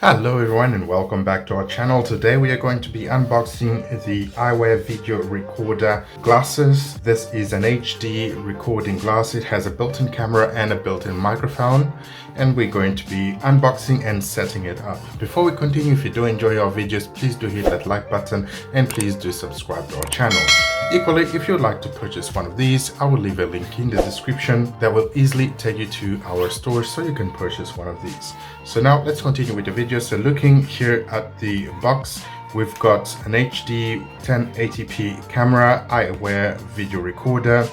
Hello everyone and welcome back to our channel. Today we are going to be unboxing the eyewear video recorder glasses. This is an HD recording glass. It has a built-in camera and a built-in microphone, and we're going to be unboxing and setting it up. Before we continue, if you do enjoy our videos, please do hit that like button and please do subscribe to our channel. Equally, if you'd like to purchase one of these, I will leave a link in the description that will easily take you to our store so you can purchase one of these. So now let's continue with the video. So looking here at the box, we've got an HD 1080p camera, eyewear video recorder,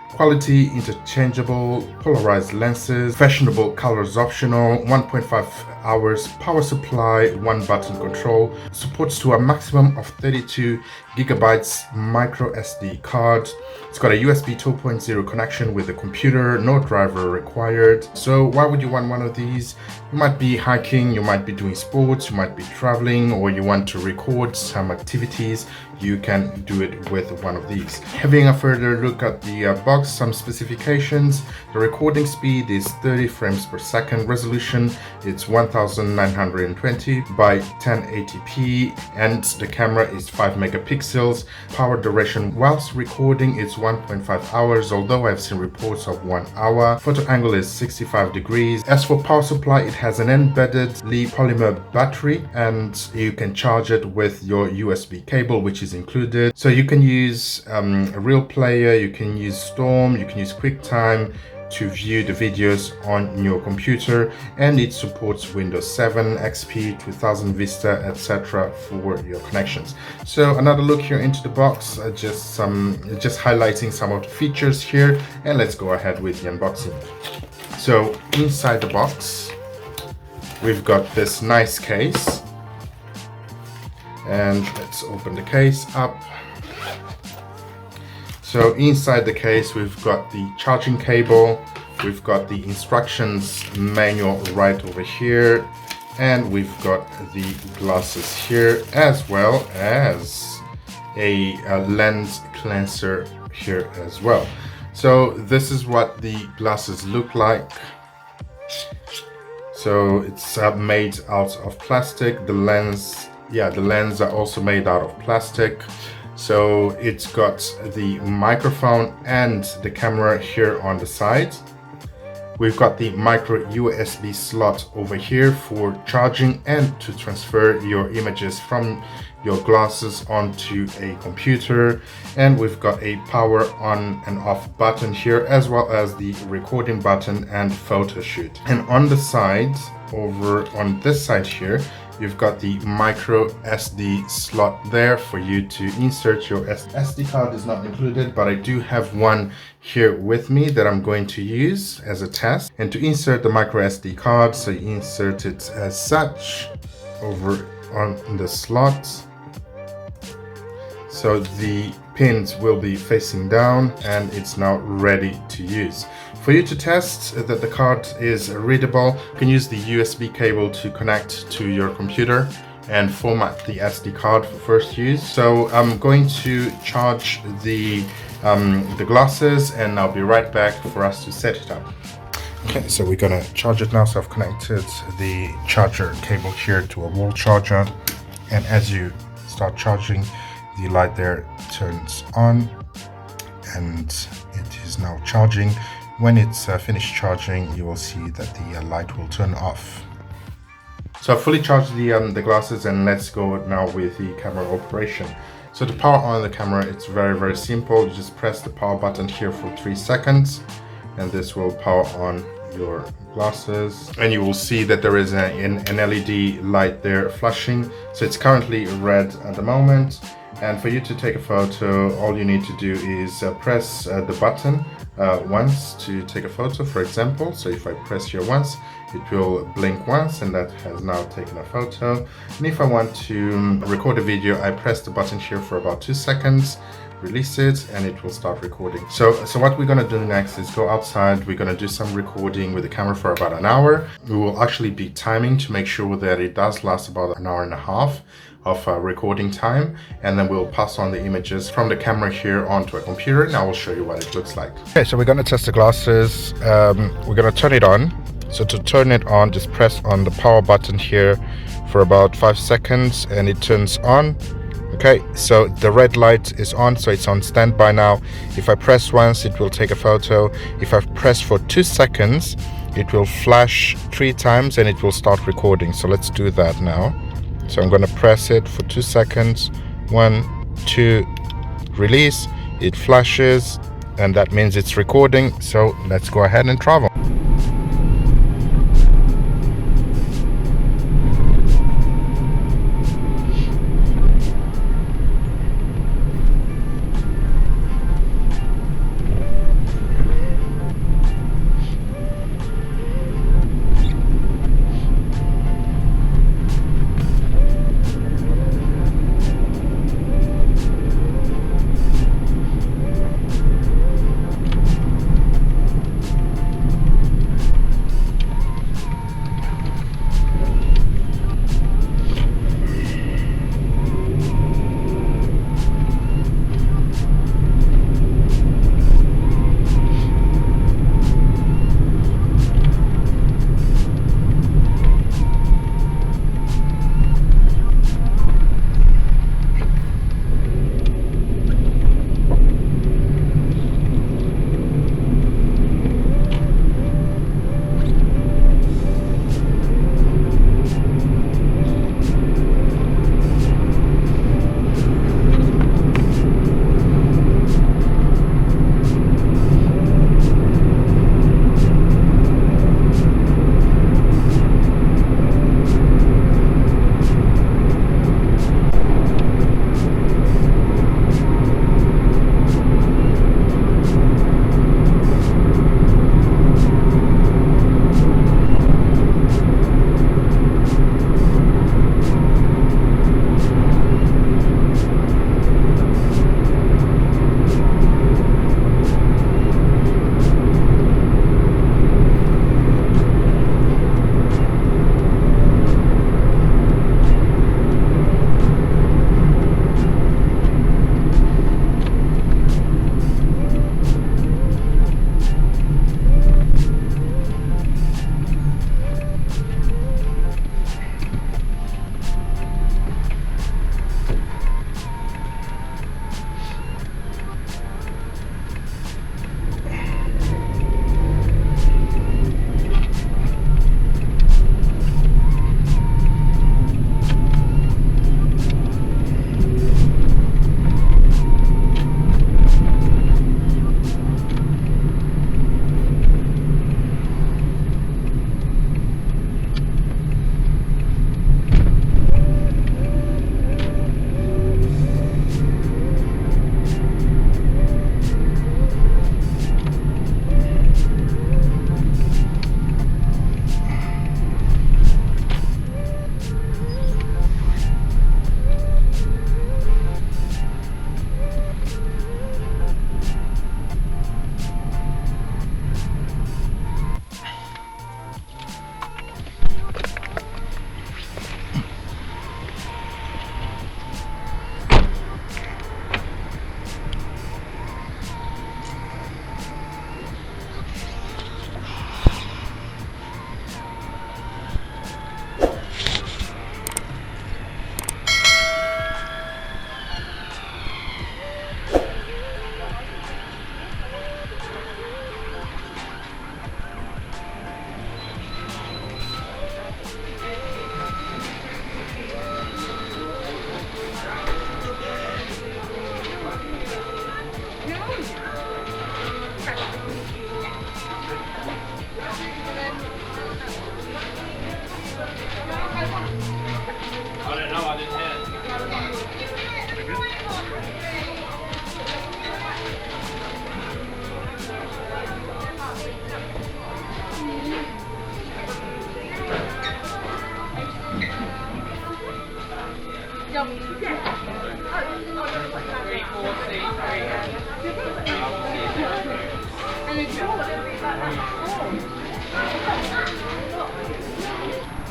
quality interchangeable, polarized lenses, fashionable colors optional, 1.5 hours power supply, 1 button control, supports to a maximum of 32 gigabytes micro SD card. It's got a USB 2.0 connection with a computer, no driver required. So why would you want one of these? You might be hiking, you might be doing sports, you might be traveling, or you want to record some activities. You can do it with one of these. Having a further look at the box, some specifications. The recording speed is 30 frames per second. Resolution, it's 1920 by 1080p, and the camera is 5 megapixels. Power duration whilst recording is 1.5 hours, although I've seen reports of 1 hour. Photo angle is 65 degrees. As for power supply, it has an embedded polymer battery, and you can charge it with your USB cable, which is included. So you can use a real player, you can use Storm, you can use QuickTime to view the videos on your computer, and it supports Windows 7, XP, 2000 Vista, etc. for your connections. So another look here into the box, just highlighting some of the features here, and let's go ahead with the unboxing. So inside the box, we've got this nice case, and let's open the case up. So inside the case, we've got the charging cable, we've got the instructions manual right over here, and we've got the glasses here, as well as a lens cleanser here as well. So this is what the glasses look like. So it's made out of plastic. The lens are also made out of plastic. So it's got the microphone and the camera here on the side. We've got the micro USB slot over here for charging and to transfer your images from your glasses onto a computer. And we've got a power on and off button here, as well as the recording button and photo shoot. And on the side, over on this side here, you've got the micro SD slot there for you to insert your SD card. Is not included, but I do have one here with me that I'm going to use as a test. And to insert the micro SD card, so you insert it as such over on the slot. So the pins will be facing down, and it's now ready to use. For you to test that the card is readable, you can use the USB cable to connect to your computer and format the SD card for first use. So I'm going to charge the glasses, and I'll be right back for us to set it up. Okay, so we're gonna charge it now. So I've connected the charger cable here to a wall charger, and as you start charging, the light there turns on, and it is now charging. When it's finished charging, you will see that the light will turn off. So I've fully charged the glasses, and let's go now with the camera operation. So to power on the camera, it's very simple. You just press the power button here for 3 seconds, and this will power on your glasses, and you will see that there is an LED light there flashing. So it's currently red at the moment, and for you to take a photo, all you need to do is press the button once to take a photo, for example. So if I press here once, it will blink once, and that has now taken a photo. And if I want to record a video, I press the button here for about 2 seconds, release it, and it will start recording. So what we're gonna do next is go outside. We're gonna do some recording with the camera for about an hour. We will actually be timing to make sure that it does last about an hour and a half of recording time, and then we'll pass on the images from the camera here onto a computer, and I will show you what it looks like. Okay, so we're going to test the glasses. We're going to turn it on, So to turn it on, just press on the power button here for about 5 seconds and it turns on. Okay, so the red light is on, so it's on standby now. If I press once, it will take a photo. If I press for 2 seconds, it will flash 3 times and it will start recording. So let's do that now. So I'm going to press it for 2 seconds. 1, 2, release. It flashes and that means it's recording. So let's go ahead and travel.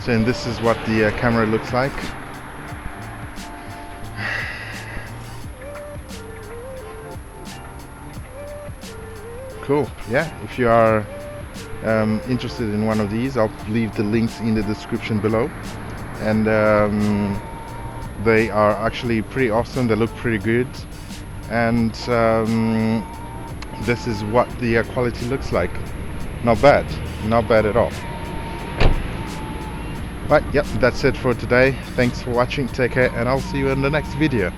So, and this is what the camera looks like. Cool. Yeah, if you are interested in one of these, I'll leave the links in the description below. And they are actually pretty awesome. They look pretty good, and this is what the quality looks like. Not bad at all. But yep, that's it for today. Thanks for watching, take care, and I'll see you in the next video.